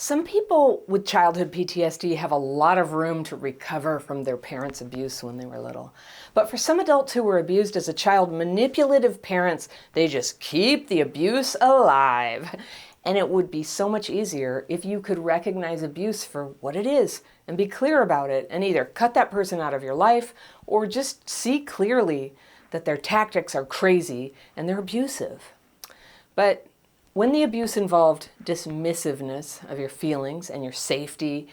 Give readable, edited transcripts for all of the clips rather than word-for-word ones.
Some people with childhood PTSD have a lot of room to recover from their parents' abuse when they were little. But for some adults who were abused as a child, manipulative parents, they just keep the abuse alive. And it would be so much easier if you could recognize abuse for what it is and be clear about it and either cut that person out of your life or just see clearly that their tactics are crazy and they're abusive. But when the abuse involved dismissiveness of your feelings and your safety,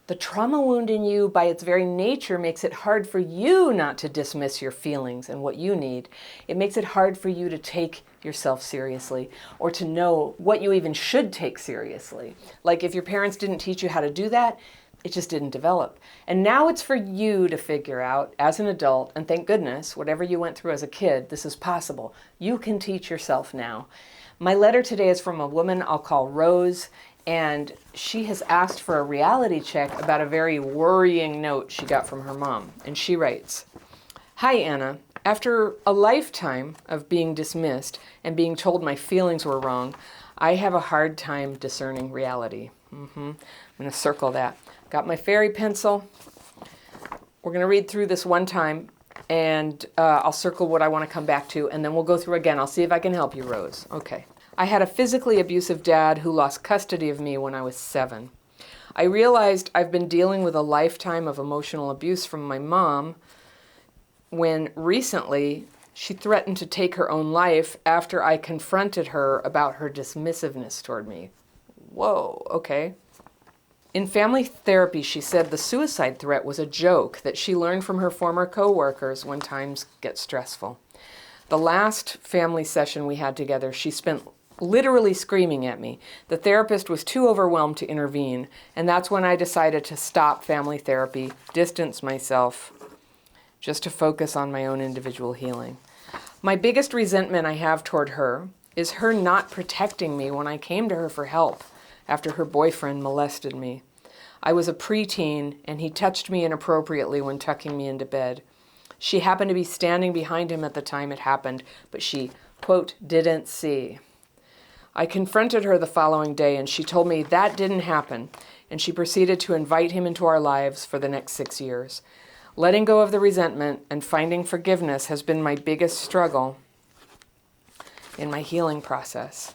the trauma wound in you by its very nature makes it hard for you not to dismiss your feelings and what you need. It makes it hard for you to take yourself seriously or to know what you even should take seriously. Like if your parents didn't teach you how to do that, it just didn't develop. And now it's for you to figure out as an adult, and thank goodness, whatever you went through as a kid, this is possible. You can teach yourself now. My letter today is from a woman I'll call Rose, and she has asked for a reality check about a very worrying note she got from her mom. And she writes, "Hi, Anna. After a lifetime of being dismissed and being told my feelings were wrong, I have a hard time discerning reality." I'm going to circle that. Got my fairy pencil. We're going to read through this one time, and I'll circle what I want to come back to, and then we'll go through again. I'll see if I can help you, Rose. Okay. I had a physically abusive dad who lost custody of me when I was 7. I realized I've been dealing with a lifetime of emotional abuse from my mom when recently she threatened to take her own life after I confronted her about her dismissiveness toward me. Whoa, okay. In family therapy, she said the suicide threat was a joke that she learned from her former coworkers when times get stressful. The last family session we had together, she spent literally screaming at me. The therapist was too overwhelmed to intervene, and that's when I decided to stop family therapy, distance myself, just to focus on my own individual healing. My biggest resentment I have toward her is her not protecting me when I came to her for help after her boyfriend molested me. I was a preteen, and he touched me inappropriately when tucking me into bed. She happened to be standing behind him at the time it happened, but she, quote, didn't see. I confronted her the following day, and she told me that didn't happen, and she proceeded to invite him into our lives for the next 6 years. Letting go of the resentment and finding forgiveness has been my biggest struggle in my healing process.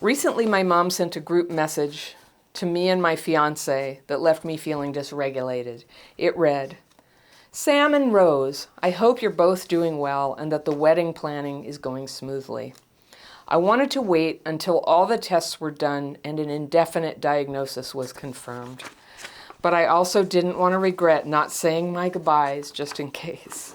Recently, my mom sent a group message to me and my fiance that left me feeling dysregulated. It read, "Sam and Rose, I hope you're both doing well and that the wedding planning is going smoothly. I wanted to wait until all the tests were done and an indefinite diagnosis was confirmed. But I also didn't want to regret not saying my goodbyes just in case.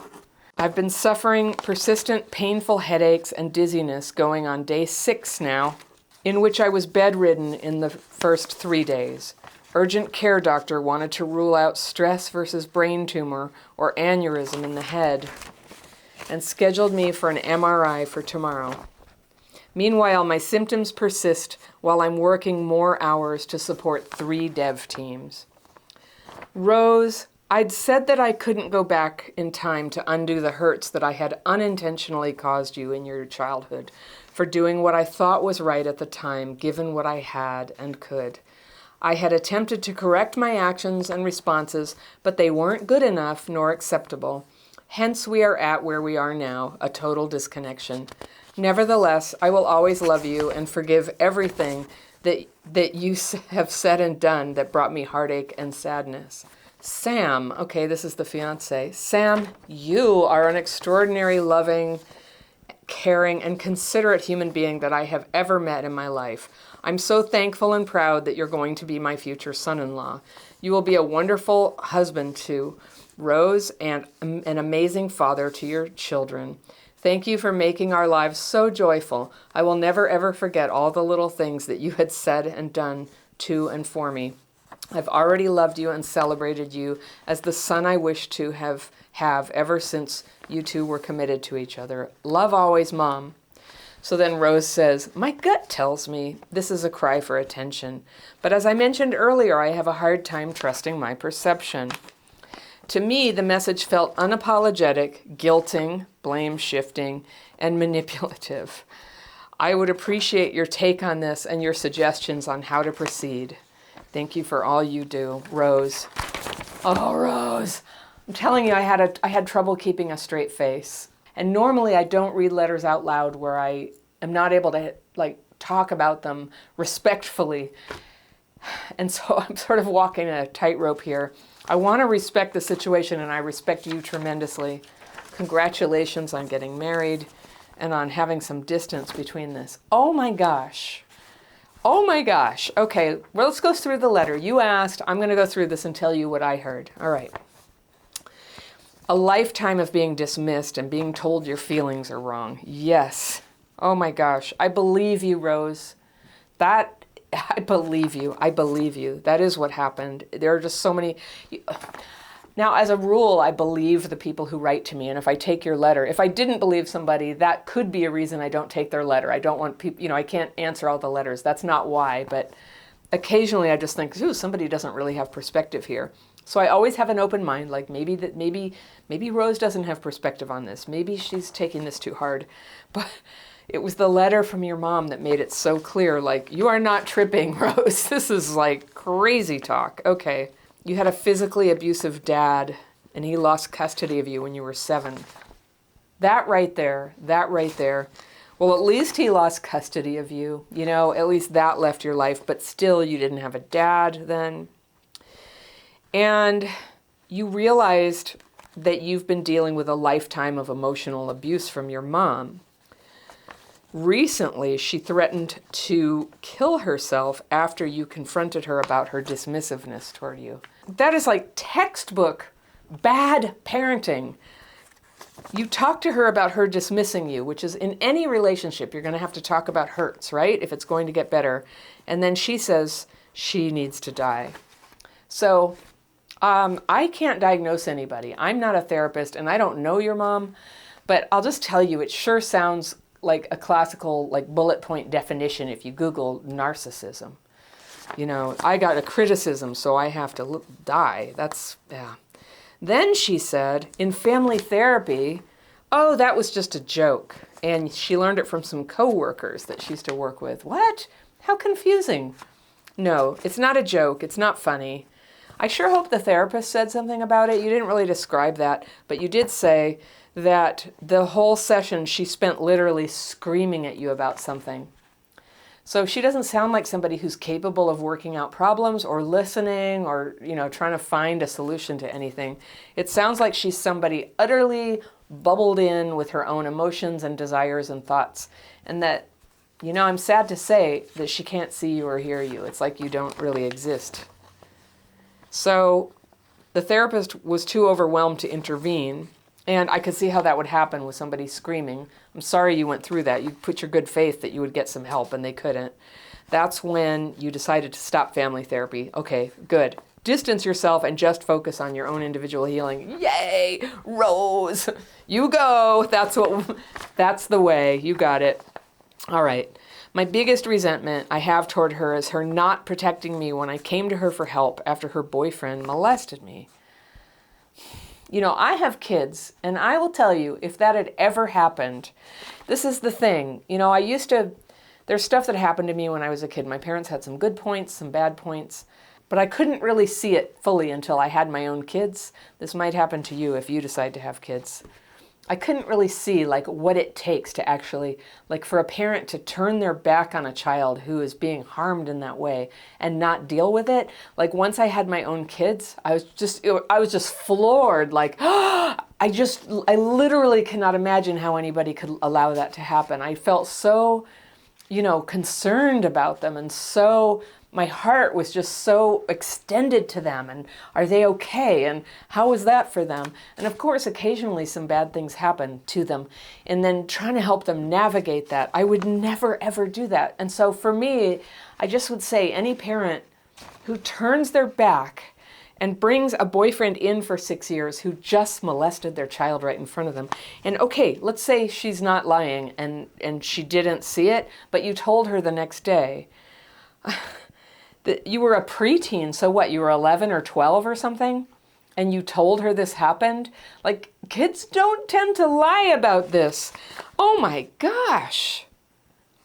I've been suffering persistent painful headaches and dizziness going on day 6 now, in which I was bedridden in the first 3 days. Urgent care doctor wanted to rule out stress versus brain tumor or aneurysm in the head and scheduled me for an MRI for tomorrow. Meanwhile, my symptoms persist while I'm working more hours to support 3 dev teams. Rose, I'd said that I couldn't go back in time to undo the hurts that I had unintentionally caused you in your childhood for doing what I thought was right at the time, given what I had and could. I had attempted to correct my actions and responses, but they weren't good enough nor acceptable. Hence, we are at where we are now, a total disconnection. Nevertheless, I will always love you and forgive everything that you have said and done that brought me heartache and sadness. Sam," okay, this is the fiance, "Sam, you are an extraordinary, loving, caring, and considerate human being that I have ever met in my life. I'm so thankful and proud that you're going to be my future son-in-law. You will be a wonderful husband to Rose and an amazing father to your children. Thank you for making our lives so joyful. I will never, ever forget all the little things that you had said and done to and for me. I've already loved you and celebrated you as the son I wish to have ever since you two were committed to each other. Love always, Mom." So then Rose says, "My gut tells me this is a cry for attention. But as I mentioned earlier, I have a hard time trusting my perception. To me, the message felt unapologetic, guilting, blame-shifting, and manipulative. I would appreciate your take on this and your suggestions on how to proceed. Thank you for all you do, Rose. Oh, Rose. I'm telling you, I had trouble keeping a straight face. And normally I don't read letters out loud where I am not able to talk about them respectfully. And so I'm sort of walking a tightrope here. I want to respect the situation, and I respect you tremendously. Congratulations on getting married and on having some distance between this. Oh my gosh. Oh my gosh. Okay, well, let's go through the letter. You asked. I'm going to go through this and tell you what I heard. All right. A lifetime of being dismissed and being told your feelings are wrong. Yes. Oh my gosh. I believe you, Rose. I believe you. I believe you. That is what happened. There are just so many. Now, as a rule, I believe the people who write to me. And if I take your letter, if I didn't believe somebody, that could be a reason I don't take their letter. I don't want people, I can't answer all the letters. That's not why. But occasionally I just think, ooh, somebody doesn't really have perspective here. So I always have an open mind, like maybe Rose doesn't have perspective on this. Maybe she's taking this too hard. But it was the letter from your mom that made it so clear, like, you are not tripping, Rose. This is like crazy talk. Okay. You had a physically abusive dad, and he lost custody of you when you were 7. That right there. Well, at least he lost custody of you. At least that left your life, but still you didn't have a dad then. And you realized that you've been dealing with a lifetime of emotional abuse from your mom. Recently, she threatened to kill herself after you confronted her about her dismissiveness toward you. That is like textbook bad parenting. You talk to her about her dismissing you, which is in any relationship, you're going to have to talk about hurts, right? If it's going to get better. And then she says she needs to die. So I can't diagnose anybody. I'm not a therapist and I don't know your mom, but I'll just tell you, it sure sounds like a classical bullet point definition if you Google narcissism. I got a criticism, so I have to die. Yeah. Then she said, in family therapy, oh, that was just a joke. And she learned it from some coworkers that she used to work with. What? How confusing. No, it's not a joke. It's not funny. I sure hope the therapist said something about it. You didn't really describe that, but you did say that the whole session she spent literally screaming at you about something. So she doesn't sound like somebody who's capable of working out problems or listening or, trying to find a solution to anything. It sounds like she's somebody utterly bubbled in with her own emotions and desires and thoughts. And that, I'm sad to say that she can't see you or hear you. It's like you don't really exist. So the therapist was too overwhelmed to intervene. And I could see how that would happen with somebody screaming. I'm sorry you went through that. You put your good faith that you would get some help, and they couldn't. That's when you decided to stop family therapy. Okay, good. Distance yourself and just focus on your own individual healing. Yay, Rose, you go. That's the way. You got it. All right. My biggest resentment I have toward her is her not protecting me when I came to her for help after her boyfriend molested me. I have kids, and I will tell you, if that had ever happened, this is the thing. There's stuff that happened to me when I was a kid. My parents had some good points, some bad points, but I couldn't really see it fully until I had my own kids. This might happen to you if you decide to have kids. I couldn't really see what it takes to actually, for a parent to turn their back on a child who is being harmed in that way and not deal with it. Once I had my own kids, I was just floored. I literally cannot imagine how anybody could allow that to happen. I felt so, concerned about them, and so my heart was just so extended to them, and are they okay, and how was that for them? And of course, occasionally some bad things happen to them, and then trying to help them navigate that. I would never, ever do that. And so for me, I just would say any parent who turns their back and brings a boyfriend in for 6 years who just molested their child right in front of them. And okay, let's say she's not lying and she didn't see it, but you told her the next day. You were a preteen, so what, you were 11 or 12 or something? And you told her this happened? Kids don't tend to lie about this. Oh my gosh.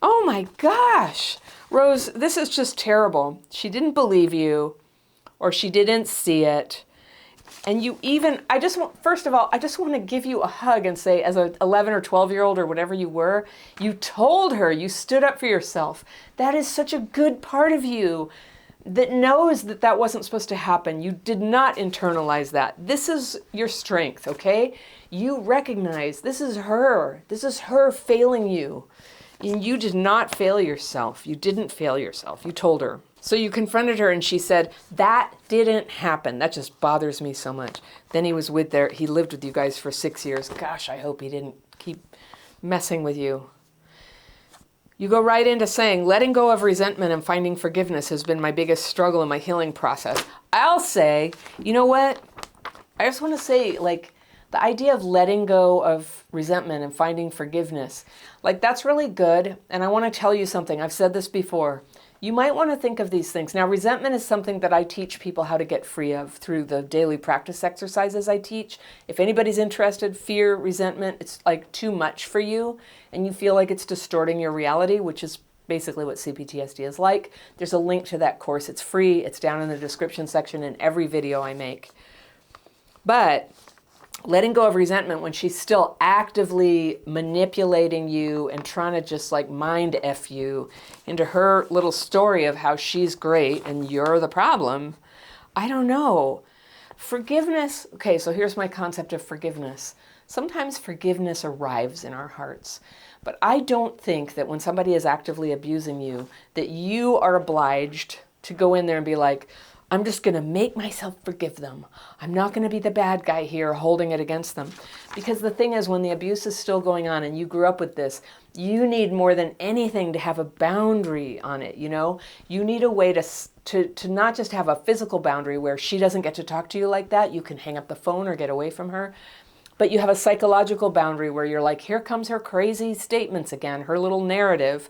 Oh my gosh. Rose, this is just terrible. She didn't believe you, or she didn't see it. And you even, first of all, I just want to give you a hug and say, as an 11 or 12-year-old or whatever you were, you told her, you stood up for yourself. That is such a good part of you that knows that that wasn't supposed to happen. You did not internalize that. This is your strength, okay? You recognize this is her. This is her failing you. And you did not fail yourself. You didn't fail yourself. You told her. So you confronted her and she said, that didn't happen. That just bothers me so much. Then he lived with you guys for 6 years. Gosh, I hope he didn't keep messing with you. You go right into saying, letting go of resentment and finding forgiveness has been my biggest struggle in my healing process. I'll say, you know what? I just want to say, like, the idea of letting go of resentment and finding forgiveness, like, that's really good. And I want to tell you something. I've said this before. You might want to think of these things. Now, resentment is something that I teach people how to get free of through the daily practice exercises I teach. If anybody's interested, fear, resentment, it's like too much for you and you feel like it's distorting your reality, which is basically what CPTSD is like. There's a link to that course. It's free. It's down in the description section in every video I make. But letting go of resentment when she's still actively manipulating you and trying to just like mind F you into her little story of how she's great and you're the problem. I don't know. Forgiveness. Okay, so here's my concept of forgiveness. Sometimes forgiveness arrives in our hearts, but I don't think that when somebody is actively abusing you, that you are obliged to go in there and be like, I'm just going to make myself forgive them. I'm not going to be the bad guy here holding it against them. Because the thing is, when the abuse is still going on and you grew up with this, you need more than anything to have a boundary on it, you know? You need a way to not just have a physical boundary where she doesn't get to talk to you like that. You can hang up the phone or get away from her. But you have a psychological boundary where you're like, here comes her crazy statements again, her little narrative.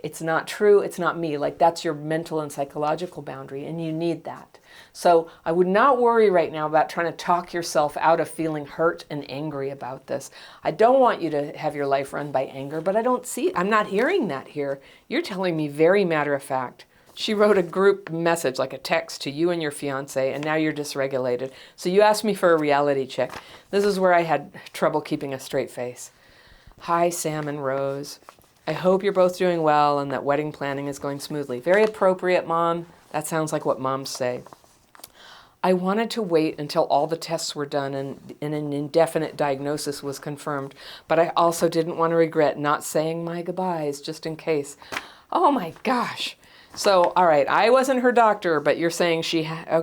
It's not true, it's not me. Like, that's your mental and psychological boundary, and you need that. So I would not worry right now about trying to talk yourself out of feeling hurt and angry about this. I don't want you to have your life run by anger, but I'm not hearing that here. You're telling me very matter of fact. She wrote a group message, like a text to you and your fiance, and now you're dysregulated. So you asked me for a reality check. This is where I had trouble keeping a straight face. Hi, Sam and Rose. I hope you're both doing well and that wedding planning is going smoothly. Very appropriate, Mom. That sounds like what moms say. I wanted to wait until all the tests were done and an indefinite diagnosis was confirmed, but I also didn't want to regret not saying my goodbyes just in case. Oh my gosh. So, all right, I wasn't her doctor, but you're saying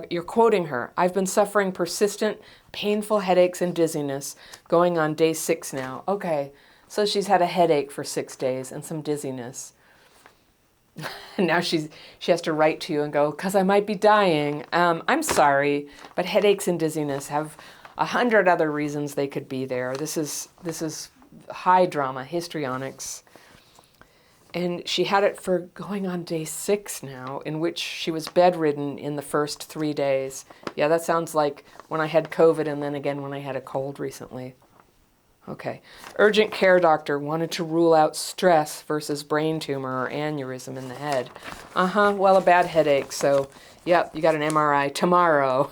you're quoting her. I've been suffering persistent, painful headaches and dizziness going on day 6 now. Okay. So she's had a headache for 6 days and some dizziness. And now she has to write to you and go, because I might be dying. I'm sorry, but headaches and dizziness have 100 other reasons they could be there. This is high drama, histrionics. And she had it for going on day 6 now, in which she was bedridden in the first 3 days. Yeah, that sounds like when I had COVID and then again when I had a cold recently. Okay. Urgent care doctor wanted to rule out stress versus brain tumor or aneurysm in the head. Well, a bad headache. So, yep, you got an MRI tomorrow.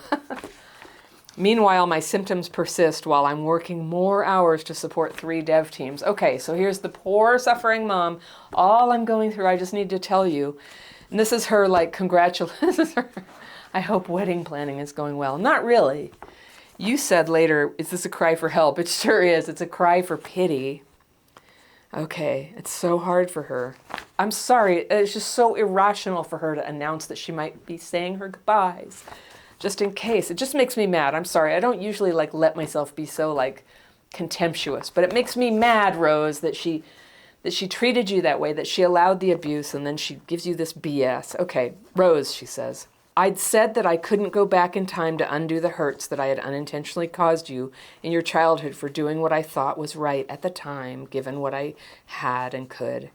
Meanwhile, my symptoms persist while I'm working more hours to support 3 dev teams. Okay, so here's the poor suffering mom. All I'm going through, I just need to tell you. And this is her, like, this is her. I hope wedding planning is going well. Not really. You said later, is this a cry for help? It sure is. It's a cry for pity. Okay, it's so hard for her. I'm sorry. It's just so irrational for her to announce that she might be saying her goodbyes. Just in case. It just makes me mad. I'm sorry. I don't usually like let myself be so like contemptuous, but it makes me mad, Rose, that she treated you that way, that she allowed the abuse, and then she gives you this BS. Okay, Rose, she says. I'd said that I couldn't go back in time to undo the hurts that I had unintentionally caused you in your childhood for doing what I thought was right at the time, given what I had and could.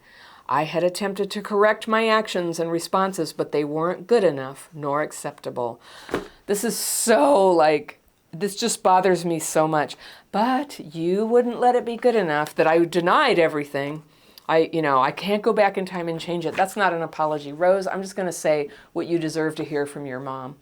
I had attempted to correct my actions and responses, but they weren't good enough nor acceptable. This is so like, this just bothers me so much. But you wouldn't let it be good enough that I denied everything. I can't go back in time and change it. That's not an apology. Rose, I'm just going to say what you deserve to hear from your mom.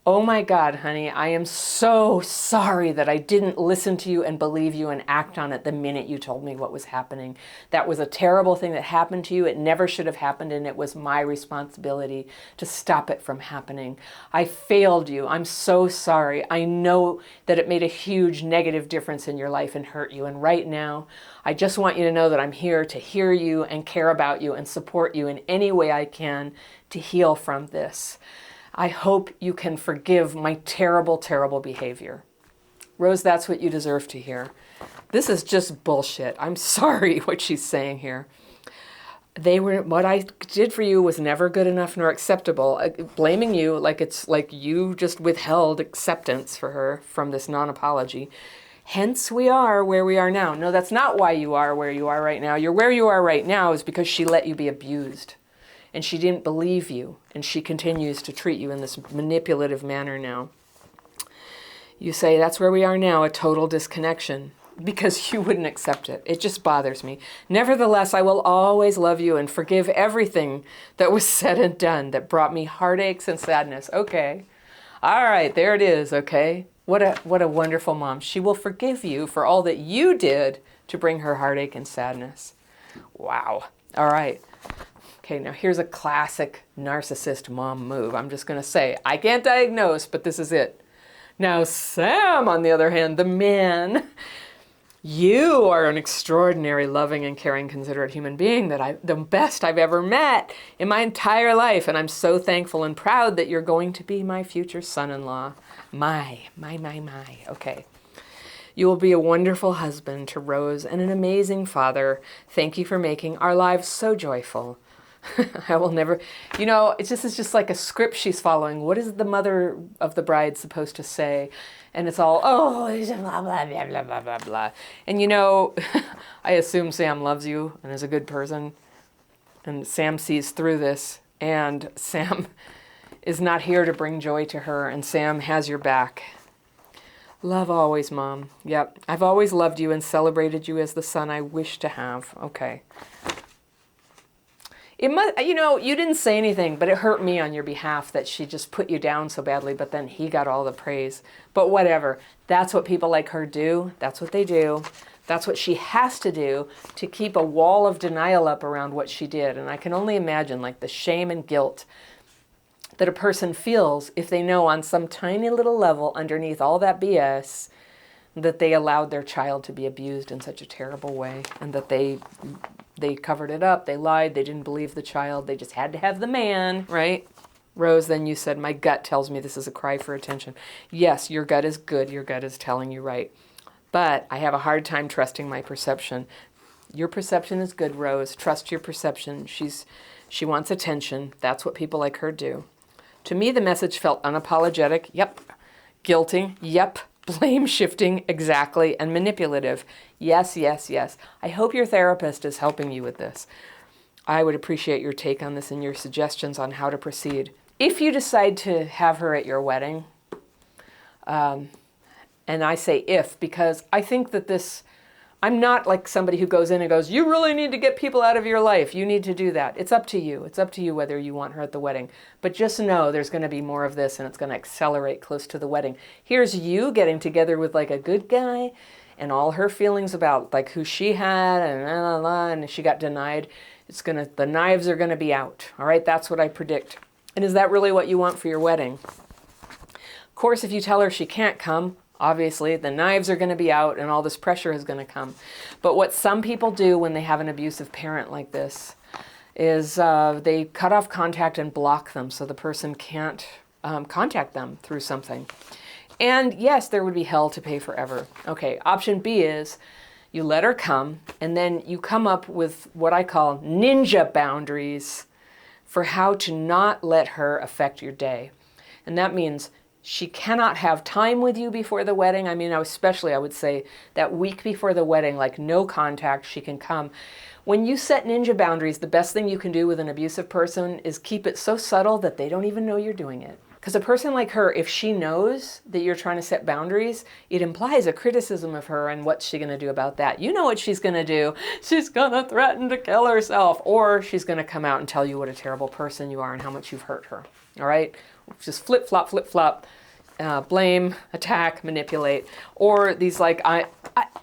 Oh my God, honey, I am so sorry that I didn't listen to you and believe you and act on it the minute you told me what was happening. That was a terrible thing that happened to you. It never should have happened, and it was my responsibility to stop it from happening. I failed you. I'm so sorry. I know that it made a huge negative difference in your life and hurt you. And right now, I just want you to know that I'm here to hear you and care about you and support you in any way I can to heal from this. I hope you can forgive my terrible, terrible behavior. Rose, that's what you deserve to hear. This is just bullshit. I'm sorry what she's saying here. What I did for you was never good enough nor acceptable. Blaming you like it's like you just withheld acceptance for her from this non-apology. Hence we are where we are now. No, that's not why you are where you are right now. You're where you are right now is because she let you be abused. And she didn't believe you, and she continues to treat you in this manipulative manner now. You say, that's where we are now, a total disconnection, because you wouldn't accept it. It just bothers me. Nevertheless, I will always love you and forgive everything that was said and done that brought me heartaches and sadness. Okay. All right, there it is, okay? What a wonderful mom. She will forgive you for all that you did to bring her heartache and sadness. Wow. All right. Okay, now here's a classic narcissist mom move. I'm just going to say, I can't diagnose, but this is it. Now, Sam, on the other hand, the man, you are an extraordinary, loving, and caring, considerate human being the best I've ever met in my entire life. And I'm so thankful and proud that you're going to be my future son-in-law. My. Okay. You will be a wonderful husband to Rose and an amazing father. Thank you for making our lives so joyful. I will never, this is just like a script she's following. What is the mother of the bride supposed to say? And it's all, blah, blah, blah, blah, blah, blah, blah. And I assume Sam loves you and is a good person. And Sam sees through this. And Sam is not here to bring joy to her. And Sam has your back. Love always, Mom. Yep. I've always loved you and celebrated you as the son I wish to have. Okay. It must, you didn't say anything, but it hurt me on your behalf that she just put you down so badly, but then he got all the praise. But whatever. That's what people like her do. That's what they do. That's what she has to do to keep a wall of denial up around what she did. And I can only imagine like the shame and guilt that a person feels if they know on some tiny little level underneath all that BS that they allowed their child to be abused in such a terrible way, and that they covered it up, they lied, they didn't believe the child, they just had to have the man, right? Rose, then you said, my gut tells me this is a cry for attention. Yes, your gut is good, your gut is telling you right. But I have a hard time trusting my perception. Your perception is good, Rose. Trust your perception. She wants attention. That's what people like her do. To me, the message felt unapologetic. Yep. Guilting. Yep. Blame shifting, exactly, and manipulative. Yes, yes, yes. I hope your therapist is helping you with this. I would appreciate your take on this and your suggestions on how to proceed. If you decide to have her at your wedding, and I say if, because I think that I'm not like somebody who goes in and goes, you really need to get people out of your life. You need to do that. It's up to you. It's up to you whether you want her at the wedding. But just know there's going to be more of this, and it's going to accelerate close to the wedding. Here's you getting together with like a good guy and all her feelings about like who she had and she got denied. The knives are going to be out. All right. That's what I predict. And is that really what you want for your wedding? Of course, if you tell her she can't come, obviously, the knives are going to be out and all this pressure is going to come. But what some people do when they have an abusive parent like this is they cut off contact and block them so the person can't contact them through something. And yes, there would be hell to pay forever. Okay, option B is you let her come and then you come up with what I call ninja boundaries for how to not let her affect your day. And that means she cannot have time with you before the wedding. I mean, especially I would say that week before the wedding, like no contact, she can come. When you set ninja boundaries, the best thing you can do with an abusive person is keep it so subtle that they don't even know you're doing it. Because a person like her, if she knows that you're trying to set boundaries, it implies a criticism of her, and what's she going to do about that? You know what she's going to do. She's going to threaten to kill herself, or she's going to come out and tell you what a terrible person you are and how much you've hurt her. All right? Just flip-flop, flip-flop. Blame, attack, manipulate, or these like,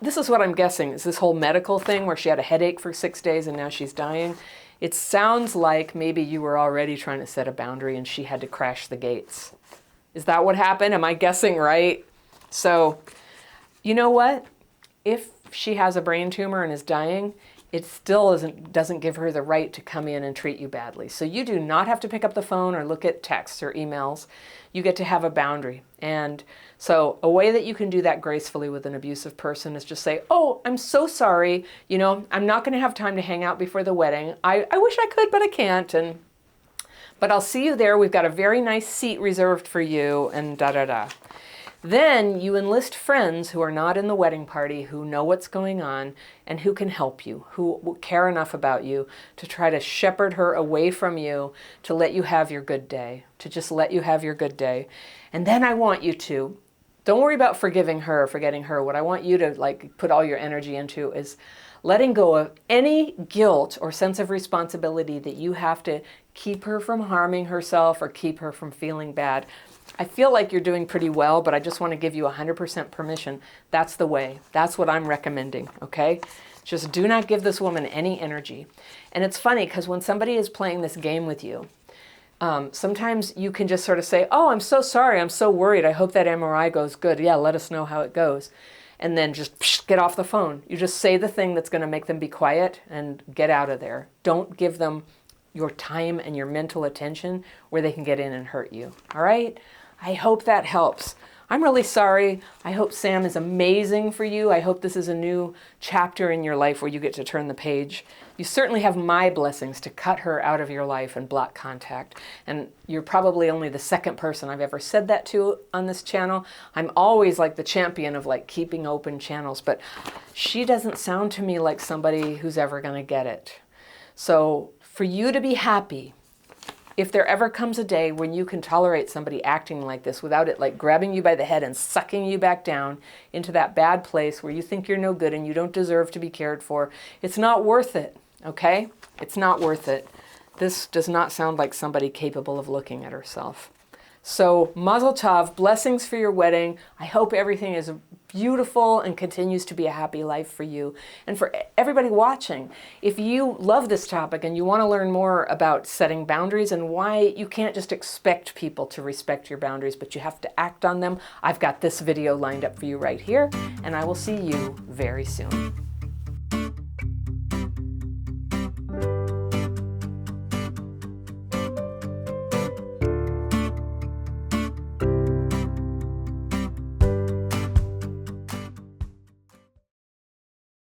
this is what I'm guessing, is this whole medical thing where she had a headache for 6 days and now she's dying. It sounds like maybe you were already trying to set a boundary and she had to crash the gates. Is that what happened? Am I guessing right? So, you know what? If she has a brain tumor and is dying, it still doesn't give her the right to come in and treat you badly. So you do not have to pick up the phone or look at texts or emails. You get to have a boundary. And so a way that you can do that gracefully with an abusive person is just say, oh, I'm so sorry. You know, I'm not going to have time to hang out before the wedding. I wish I could, but I can't. But I'll see you there. We've got a very nice seat reserved for you, and da-da-da. Then you enlist friends who are not in the wedding party, who know what's going on, and who can help you, who care enough about you to try to shepherd her away from you, to let you have your good day, to just let you have your good day. And then I want you to, don't worry about forgiving her or forgetting her. What I want you to like put all your energy into is letting go of any guilt or sense of responsibility that you have to keep her from harming herself or keep her from feeling bad. I feel like you're doing pretty well, but I just want to give you 100% permission. That's the way. That's what I'm recommending, okay? Just do not give this woman any energy. And it's funny because when somebody is playing this game with you, sometimes you can just sort of say, oh, I'm so sorry. I'm so worried. I hope that MRI goes good. Yeah, let us know how it goes. And then just get off the phone. You just say the thing that's going to make them be quiet and get out of there. Don't give them your time and your mental attention where they can get in and hurt you. All right? I hope that helps. I'm really sorry. I hope Sam is amazing for you. I hope this is a new chapter in your life where you get to turn the page. You certainly have my blessings to cut her out of your life and block contact. And you're probably only the second person I've ever said that to on this channel. I'm always like the champion of like keeping open channels, but she doesn't sound to me like somebody who's ever going to get it. So for you to be happy, if there ever comes a day when you can tolerate somebody acting like this without it like grabbing you by the head and sucking you back down into that bad place where you think you're no good and you don't deserve to be cared for, it's not worth it, okay? It's not worth it. This does not sound like somebody capable of looking at herself. So mazel tov, blessings for your wedding. I hope everything is beautiful and continues to be a happy life for you. And for everybody watching, if you love this topic and you want to learn more about setting boundaries and why you can't just expect people to respect your boundaries, but you have to act on them, I've got this video lined up for you right here, and I will see you very soon.